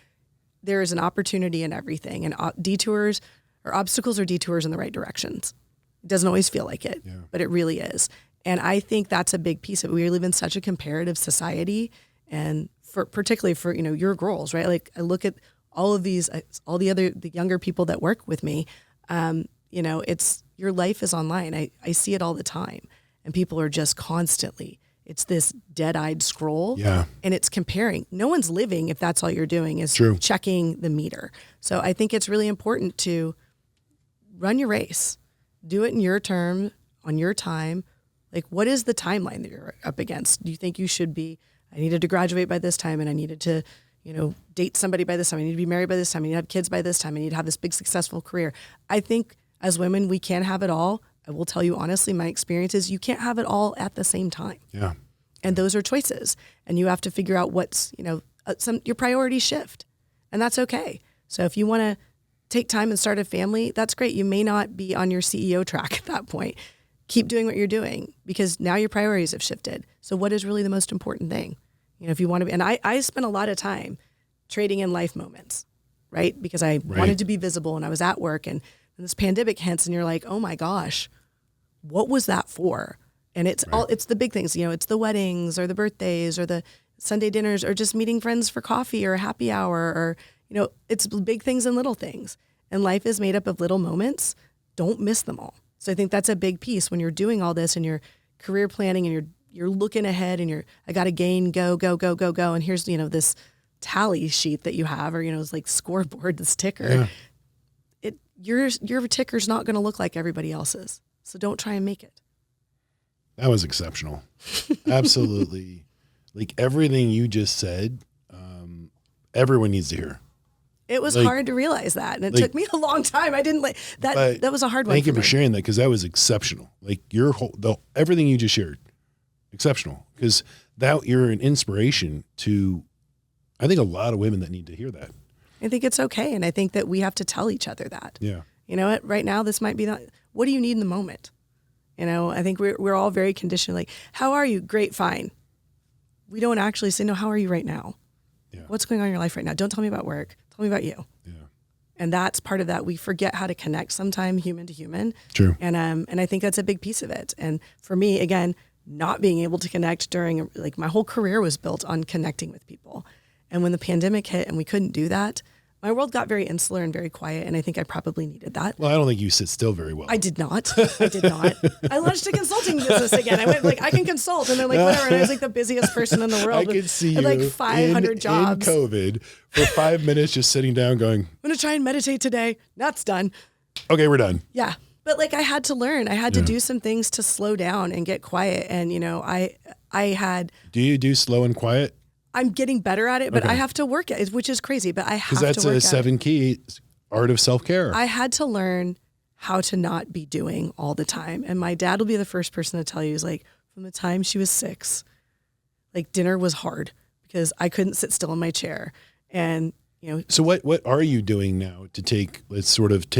Speaker 1: There is an opportunity in everything, and detours or obstacles or detours in the right directions. It doesn't always feel like it, but it really is. And I think that's a big piece of it. We live in such a comparative society, and particularly for, your girls, right? Like, I look at all of these, all the younger people that work with me, it's, your life is online. I see it all the time. And people are just constantly, it's this dead-eyed scroll.
Speaker 2: Yeah.
Speaker 1: And it's comparing. No one's living if that's all you're doing is checking the meter. So I think it's really important to run your race. Do it in your term, on your time. Like, what is the timeline that you're up against? Do you think you should be, I needed to graduate by this time, and I needed to, date somebody by this time. I need to be married by this time. I need to have kids by this time. I need to have this big successful career. I think as women, we can have it all. I will tell you honestly, my experience is you can't have it all at the same time.
Speaker 2: Yeah.
Speaker 1: And those are choices. And you have to figure out what's, your priorities shift. And that's okay. So if you want to take time and start a family, that's great. You may not be on your CEO track at that point. Keep doing what you're doing, because now your priorities have shifted. So what is really the most important thing? If you want to be, and I spent a lot of time trading in life moments, right? Because I wanted to be visible, and I was at work, and this pandemic hits, and you're like, oh my gosh, what was that for? And it's it's the big things, it's the weddings or the birthdays or the Sunday dinners or just meeting friends for coffee or a happy hour, or, it's big things and little things. And life is made up of little moments. Don't miss them all. So I think that's a big piece when you're doing all this and you're career planning and you're looking ahead and I got to gain, go. And here's, this tally sheet that you have, or, it's like scoreboard, this ticker. Yeah. Your ticker's not going to look like everybody else's. So don't try and make it.
Speaker 2: That was exceptional. Absolutely. Like, everything you just said, everyone needs to hear.
Speaker 1: It was hard to realize that. And it took me a long time. I didn't that. That was a hard one.
Speaker 2: Thank you for sharing that, because that was exceptional. Like, everything you just shared, exceptional. Because you're an inspiration to, I think, a lot of women that need to hear that.
Speaker 1: I think it's okay. And I think that we have to tell each other that.
Speaker 2: Yeah.
Speaker 1: You know what? Right now, this might be not. What do you need in the moment? I think we're all very conditioned. Like, how are you? Great, fine. We don't actually say, no, how are you right now? Yeah. What's going on in your life right now? Don't tell me about work. Tell me about you.
Speaker 2: Yeah.
Speaker 1: And that's part of that. We forget how to connect sometime, human to human.
Speaker 2: True.
Speaker 1: And I think that's a big piece of it. And for me, again, not being able to connect during, my whole career was built on connecting with people. And when the pandemic hit and we couldn't do that, my world got very insular and very quiet, and I think I probably needed that.
Speaker 2: Well, I don't think you sit still very well.
Speaker 1: I did not. I launched a consulting business again. I went I can consult, and they're like, whatever. And I was the busiest person in the world.
Speaker 2: I could see you
Speaker 1: 500 jobs
Speaker 2: in COVID for 5 minutes, just sitting down, going,
Speaker 1: I'm going to try and meditate today. That's done.
Speaker 2: okay, we're done.
Speaker 1: Yeah. But like I had to learn. I had to do some things to slow down and get quiet. And,
Speaker 2: Do you do slow and quiet?
Speaker 1: I'm getting better at it, but I have to work at it, which is crazy, but I have to work at it.
Speaker 2: Because that's a 7 key art of self-care.
Speaker 1: I had to learn how to not be doing all the time. And my dad will be the first person to tell you, is like, from the time she was 6, like dinner was hard because I couldn't sit still in my chair. And,
Speaker 2: so what are you doing now to take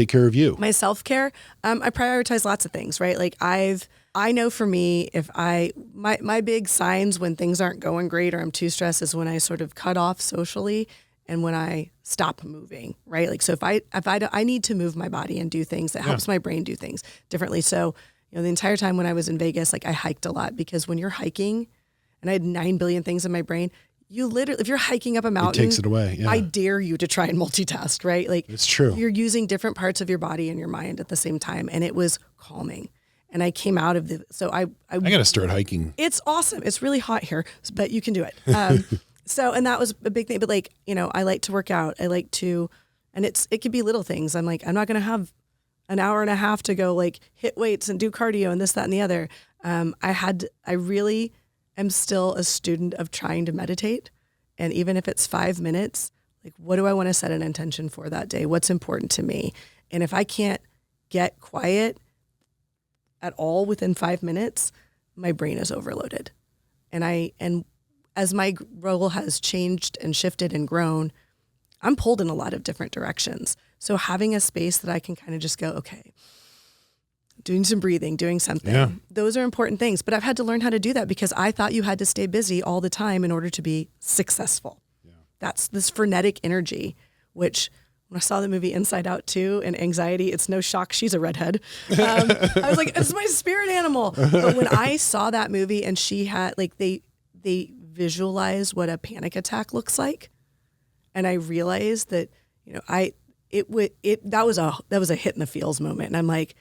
Speaker 2: care of you?
Speaker 1: My self-care, I prioritize lots of things, right? Like I know for me, if my big signs when things aren't going great or I'm too stressed is when I sort of cut off socially and when I stop moving, right? Like, so if I need to move my body and do things that helps my brain do things differently. So, the entire time when I was in Vegas, like I hiked a lot, because when you're hiking and I had 9 billion things in my brain, you literally, if you're hiking up a mountain,
Speaker 2: it takes it away. Yeah.
Speaker 1: I dare you to try and multitask, right? Like,
Speaker 2: it's true.
Speaker 1: You're using different parts of your body and your mind at the same time. And it was calming. And I came out of so I got
Speaker 2: to start hiking.
Speaker 1: It's awesome. It's really hot here, but you can do it. And that was a big thing. But like, I like to work out. I like to, and it could be little things. I'm like, I'm not going to have an hour and a half to go like hit weights and do cardio and this, that, and the other. I really am still a student of trying to meditate. And even if it's 5 minutes, like, what do I want to set an intention for that day? What's important to me? And if I can't get quiet at all within 5 minutes, my brain is overloaded. And as my role has changed and shifted and grown, I'm pulled in a lot of different directions. So having a space that I can kind of just go, okay, doing some breathing, doing something. Those are important things. But I've had to learn how to do that because I thought you had to stay busy all the time in order to be successful. Yeah. That's this frenetic energy, which when I saw the movie Inside Out 2 and Anxiety, it's no shock she's a redhead. I was like, it's my spirit animal. But when I saw that movie and she had, like, they visualized what a panic attack looks like. And I realized that, that was a hit in the feels moment. And I'm like,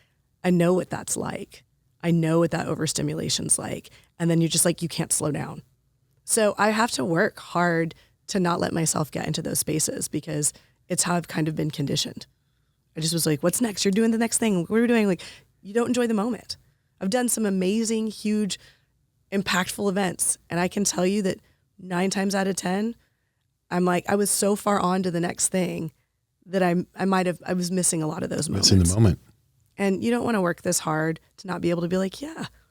Speaker 1: I know what that's like. I know what that overstimulation's like. And then you're just like, you can't slow down. So I have to work hard to not let myself get into those spaces because it's how I've kind of been conditioned. I just was like, what's next? You're doing the next thing. What are we doing? Like, you don't enjoy the moment. I've done some amazing, huge, impactful events. And I can tell you that 9 times out of 10, I'm like, I was so far on to the next thing that I was missing a lot of those moments.
Speaker 2: Missing the moment.
Speaker 1: And you don't want to work this hard to not be able to be like,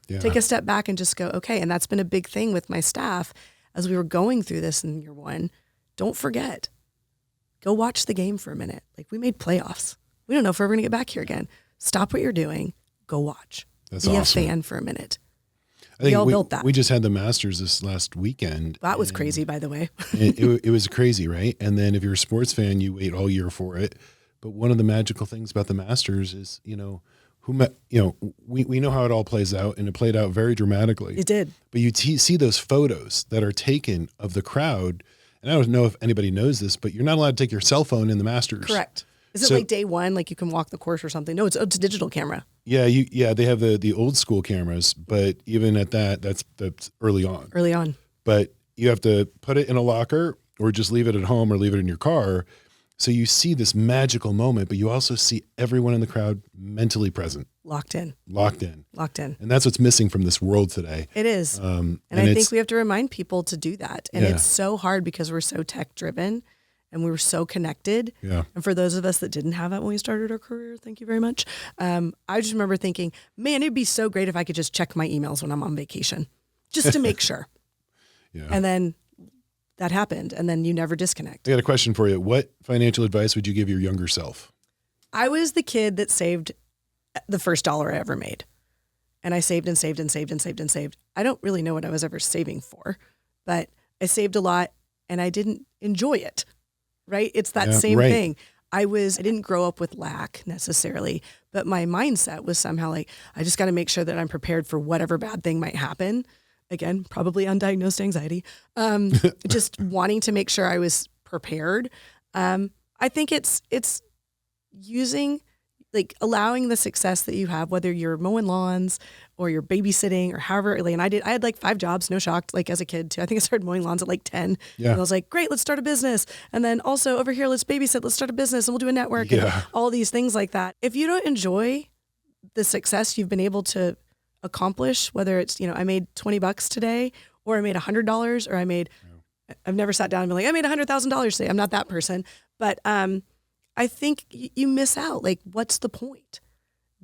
Speaker 1: take a step back and just go, okay. And that's been a big thing with my staff as we were going through this in year 1. Don't forget, go watch the game for a minute. Like, we made playoffs. We don't know if we're going to get back here again. Stop what you're doing. Go watch.
Speaker 2: That's
Speaker 1: Be
Speaker 2: awesome.
Speaker 1: a fan for a minute.
Speaker 2: I think
Speaker 1: we all built that.
Speaker 2: We just had the Masters this last weekend.
Speaker 1: That was crazy, by the way.
Speaker 2: it was crazy, right? And then if you're a sports fan, you wait all year for it. But one of the magical things about the Masters is, we know how it all plays out, and it played out very dramatically.
Speaker 1: It did.
Speaker 2: But you see those photos that are taken of the crowd, and I don't know if anybody knows this, but you're not allowed to take your cell phone in the Masters.
Speaker 1: Correct. Is it like day 1, like you can walk the course or something? No, it's a digital camera.
Speaker 2: Yeah, they have the old school cameras, but even at that, that's early on.
Speaker 1: Early on.
Speaker 2: But you have to put it in a locker or just leave it at home or leave it in your car. So you see this magical moment, but you also see everyone in the crowd mentally present. Locked in. And that's what's missing from this world today.
Speaker 1: It is. And I think we have to remind people to do that. And it's so hard because we're so tech driven and we were so connected.
Speaker 2: Yeah.
Speaker 1: And for those of us that didn't have that when we started our career, thank you very much. I just remember thinking, man, it'd be so great if I could just check my emails when I'm on vacation, just to make sure.
Speaker 2: Yeah.
Speaker 1: And then that happened, and then you never disconnect.
Speaker 2: I got a question for you. What financial advice would you give your younger self?
Speaker 1: I was the kid that saved the first dollar I ever made. And I saved and saved and saved and saved and saved. I don't really know what I was ever saving for, but I saved a lot and I didn't enjoy it, right? It's that same thing. I didn't grow up with lack necessarily, but my mindset was somehow like, I just got to make sure that I'm prepared for whatever bad thing might happen. Again, probably undiagnosed anxiety. Just wanting to make sure I was prepared. I think it's using like allowing the success that you have, whether you're mowing lawns or you're babysitting or however, like, and I had like 5 jobs, no shock, like as a kid too. I think I started mowing lawns at like 10.
Speaker 2: Yeah.
Speaker 1: And I was like, great, let's start a business. And then also over here, let's babysit, let's start a business and we'll do a network and all these things like that. If you don't enjoy the success you've been able to accomplish, whether it's, I made $20 today or I made $100 or I've never sat down and been like, I made $100,000 today. I'm not that person, but, I think you miss out. Like, what's the point?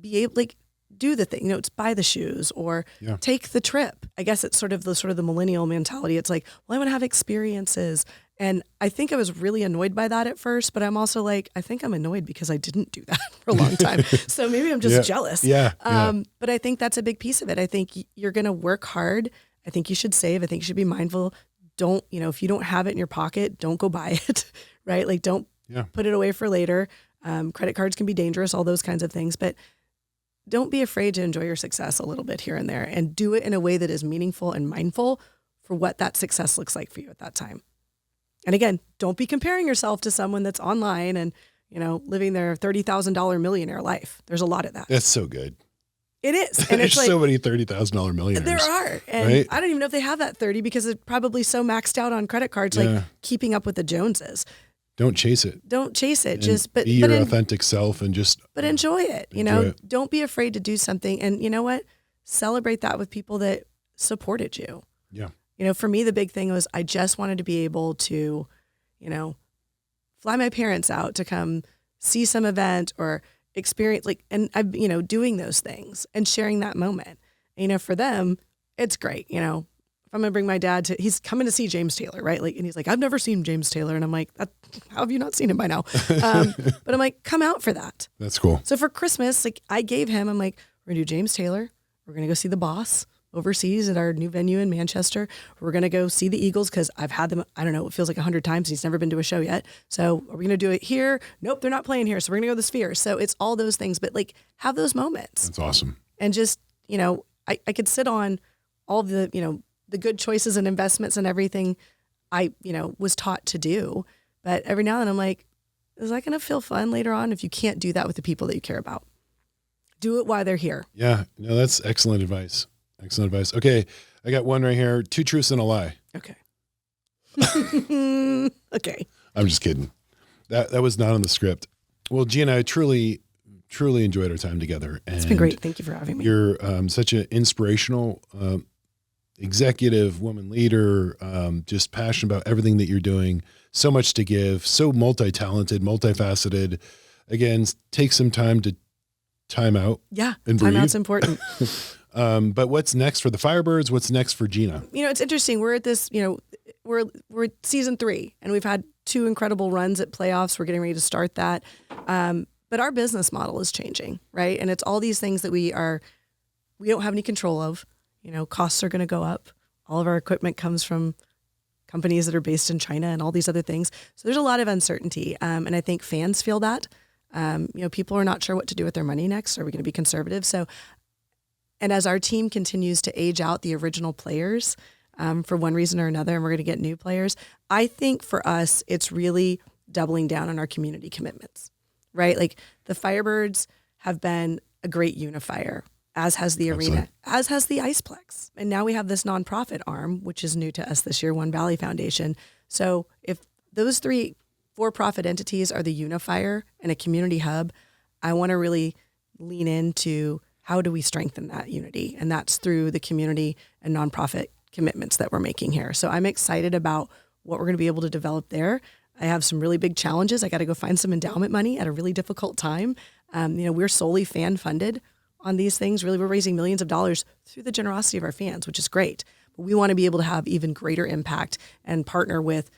Speaker 1: Be able, like, do the thing, it's buy the shoes or take the trip. I guess it's sort of the millennial mentality. It's like, well, I want to have experiences. And I think I was really annoyed by that at first, but I'm also like, I think I'm annoyed because I didn't do that for a long time. So maybe I'm just jealous. But I think that's a big piece of it. I think you're going to work hard. I think you should save. I think you should be mindful. Don't, if you don't have it in your pocket, don't go buy it, right? Like, don't put it away for later. Credit cards can be dangerous, all those kinds of things, but don't be afraid to enjoy your success a little bit here and there and do it in a way that is meaningful and mindful for what that success looks like for you at that time. And again, don't be comparing yourself to someone that's online and, living their $30,000 millionaire life. There's a lot of that.
Speaker 2: That's so good.
Speaker 1: It is. And
Speaker 2: There's
Speaker 1: it's like,
Speaker 2: so many $30,000 millionaires.
Speaker 1: There are. And
Speaker 2: right?
Speaker 1: I don't even know if they have that 30 because it's probably so maxed out on credit cards, like keeping up with the Joneses.
Speaker 2: Don't chase it.
Speaker 1: Don't chase it.
Speaker 2: Be your authentic self and just.
Speaker 1: But enjoy it. Don't be afraid to do something. And you know what? Celebrate that with people that supported you. Yeah. For me, the big thing was I just wanted to be able to, fly my parents out to come see some event or experience, like, and I'm, doing those things and sharing that moment. For them, it's great. I'm going to bring my dad he's coming to see James Taylor, right? Like, and he's like, I've never seen James Taylor. And I'm like, how have you not seen him by now? But I'm like, come out for that.
Speaker 2: That's cool.
Speaker 1: So for Christmas, like I'm like, we're going to do James Taylor. We're going to go see the Boss overseas at our new venue in Manchester. We're going to go see the Eagles because I've had them, I don't know, it feels like 100 times. He's never been to a show yet. So are we going to do it here? Nope, they're not playing here. So we're going to go to the Sphere. So it's all those things, but like have those moments.
Speaker 2: That's awesome.
Speaker 1: And just, I could sit on all the, the good choices and investments and everything I, was taught to do. But every now and then I'm like, is that going to feel fun later on if you can't do that with the people that you care about? Do it while they're here.
Speaker 2: Yeah, no, that's excellent advice. Excellent advice. Okay, I got one right here. 2 truths and a lie.
Speaker 1: Okay. Okay.
Speaker 2: I'm just kidding. That was not on the script. Well, Gina, I truly enjoyed our time together. And
Speaker 1: it's been great. Thank you for having me.
Speaker 2: You're such an inspirational executive woman leader, just passionate about everything that you're doing. So much to give, so multi-talented, multifaceted. Again, take some time to time out.
Speaker 1: Yeah,
Speaker 2: and
Speaker 1: time
Speaker 2: breathe.
Speaker 1: out's important.
Speaker 2: But what's next for the Firebirds? What's next for Gina?
Speaker 1: It's interesting. We're at this, we're season 3 and we've had 2 incredible runs at playoffs. We're getting ready to start that. But our business model is changing, right? And it's all these things that we don't have any control of. Costs are going to go up. All of our equipment comes from companies that are based in China and all these other things. So there's a lot of uncertainty. And I think fans feel that. People are not sure what to do with their money next. Are we going to be conservative? So, and as our team continues to age out the original players for one reason or another, and we're going to get new players, I think for us, it's really doubling down on our community commitments, right? Like the Firebirds have been a great unifier, as has the arena, as has the Iceplex. And now we have this nonprofit arm, which is new to us this year, One Valley Foundation. So if those 3 for-profit entities are the unifier and a community hub, I want to really lean into how do we strengthen that unity? And that's through the community and nonprofit commitments that we're making here. So I'm excited about what we're going to be able to develop there. I have some really big challenges. I got to go find some endowment money at a really difficult time. We're solely fan funded on these things. Really, we're raising millions of dollars through the generosity of our fans, which is great. But we want to be able to have even greater impact and partner with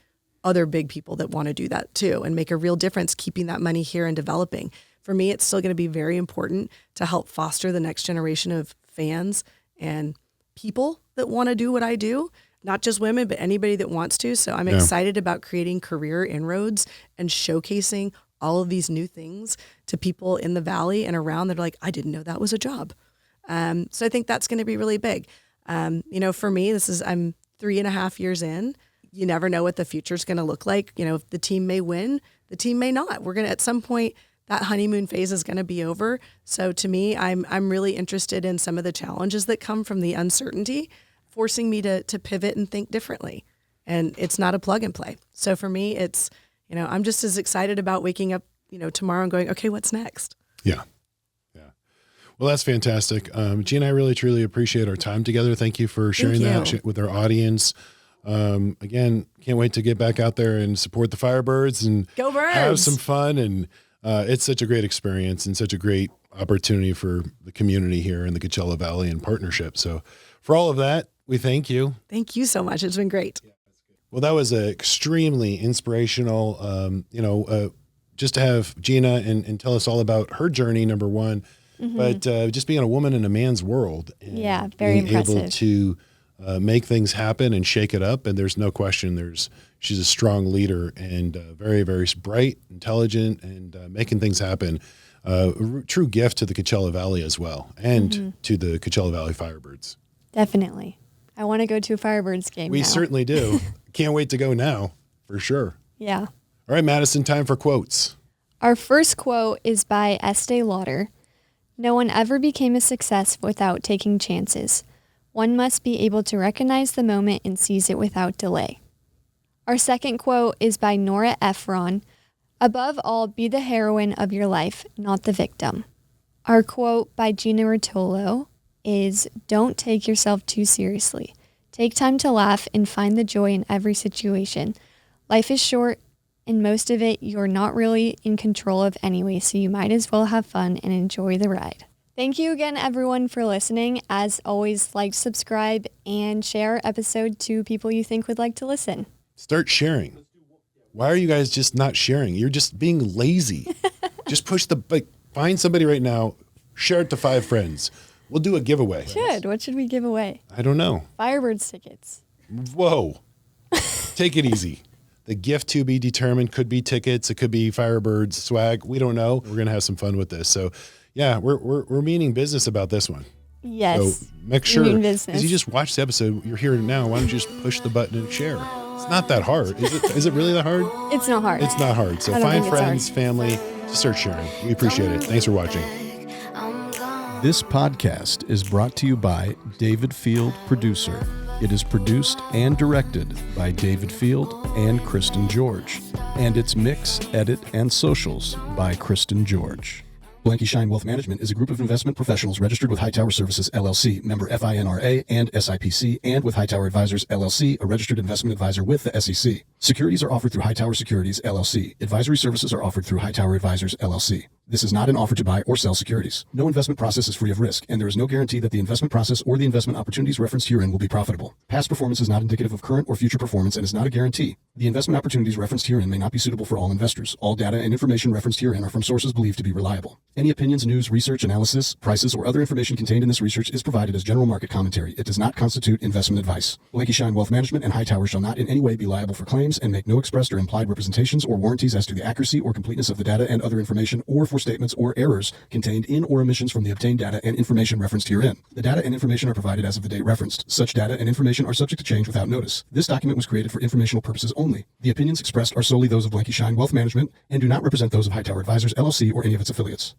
Speaker 1: other big people that want to do that too and make a real difference keeping that money here and developing. For me, it's still going to be very important to help foster the next generation of fans and people that want to do what I do, not just women, but anybody that wants to. So I'm excited about creating career inroads and showcasing all of these new things to people in the Valley and around that are like, I didn't know that was a job. So I think that's going to be really big. For me, I'm 3.5 years in. You never know what the future is going to look like. If the team may win, the team may not. We're going to, at some point, that honeymoon phase is going to be over. So to me, I'm really interested in some of the challenges that come from the uncertainty, forcing me to pivot and think differently. And it's not a plug and play. So for me, it's, I'm just as excited about waking up, tomorrow and going, okay, what's next?
Speaker 2: Yeah. Well, that's fantastic. Gina, I really, truly appreciate our time together. Thank you for sharing that with our audience. Again, can't wait to get back out there and support the Firebirds and
Speaker 1: Go Birds!
Speaker 2: Have some fun. And it's such a great experience and such a great opportunity for the community here in the Coachella Valley and partnership. So for all of that, we thank you.
Speaker 1: Thank you so much. It's been great.
Speaker 2: Well, that was extremely inspirational, just to have Gina and tell us all about her journey, number one. But just being a woman in a man's world, and
Speaker 3: very
Speaker 2: being
Speaker 3: impressive.
Speaker 2: able to make things happen and shake it up. And there's no question, she's a strong leader and very, very bright, intelligent, and making things happen. A true gift to the Coachella Valley as well, and to the Coachella Valley Firebirds.
Speaker 3: Definitely, I want to go to a Firebirds game.
Speaker 2: We
Speaker 3: now.
Speaker 2: certainly do. Can't wait to go now, for sure.
Speaker 3: Yeah.
Speaker 2: All right, Madison, time for quotes.
Speaker 3: Our first quote is by Estee Lauder. No one ever became a success without taking chances. One must be able to recognize the moment and seize it without delay. Our second quote is by Nora Ephron. Above all, be the heroine of your life, not the victim. Our quote by Gina Rotolo is, don't take yourself too seriously. Take time to laugh and find the joy in every situation. Life is short, and most of it you're not really in control of anyway, so you might as well have fun and enjoy the ride. Thank you again, everyone, for listening. As always, like, subscribe, and share our episode to people you think would like to listen.
Speaker 2: Start sharing. Why are you guys just not sharing? You're just being lazy. Just find somebody right now, share it to 5 friends. We'll do a giveaway.
Speaker 3: What should we give away?
Speaker 2: I don't know.
Speaker 3: Firebirds tickets.
Speaker 2: Whoa. Take it easy. The gift to be determined could be tickets. It could be Firebirds swag. We don't know. We're going to have some fun with this. So yeah, we're meaning business about this one.
Speaker 3: Yes.
Speaker 2: So make sure,
Speaker 3: business.
Speaker 2: because you just watched the episode, you're here now. Why don't you just push the button and share? It's not that hard. Is it really that hard?
Speaker 3: It's not hard.
Speaker 2: It's not hard. So find friends, family, just start sharing. We appreciate it. Thanks for watching.
Speaker 4: This podcast is brought to you by David Field Producer. It is produced and directed by David Field and Kristen George. And it's mix, edit, and socials by Kristen George. Schein Wealth Management is a group of investment professionals registered with Hightower Services, LLC, member FINRA and SIPC, and with Hightower Advisors, LLC, a registered investment advisor with the SEC. Securities are offered through Hightower Securities, LLC. Advisory services are offered through Hightower Advisors, LLC. This is not an offer to buy or sell securities. No investment process is free of risk, and there is no guarantee that the investment process or the investment opportunities referenced herein will be profitable. Past performance is not indicative of current or future performance and is not a guarantee. The investment opportunities referenced herein may not be suitable for all investors. All data and information referenced herein are from sources believed to be reliable. Any opinions, news, research, analysis, prices, or other information contained in this research is provided as general market commentary. It does not constitute investment advice. Schein Wealth Management and Hightower shall not in any way be liable for claims and make no expressed or implied representations or warranties as to the accuracy or completeness of the data and other information, or for statements or errors contained in or omissions from the obtained data and information referenced herein. The data and information are provided as of the date referenced. Such data and information are subject to change without notice. This document was created for informational purposes only. The opinions expressed are solely those of Schein Wealth Management and do not represent those of Hightower Advisors, LLC, or any of its affiliates.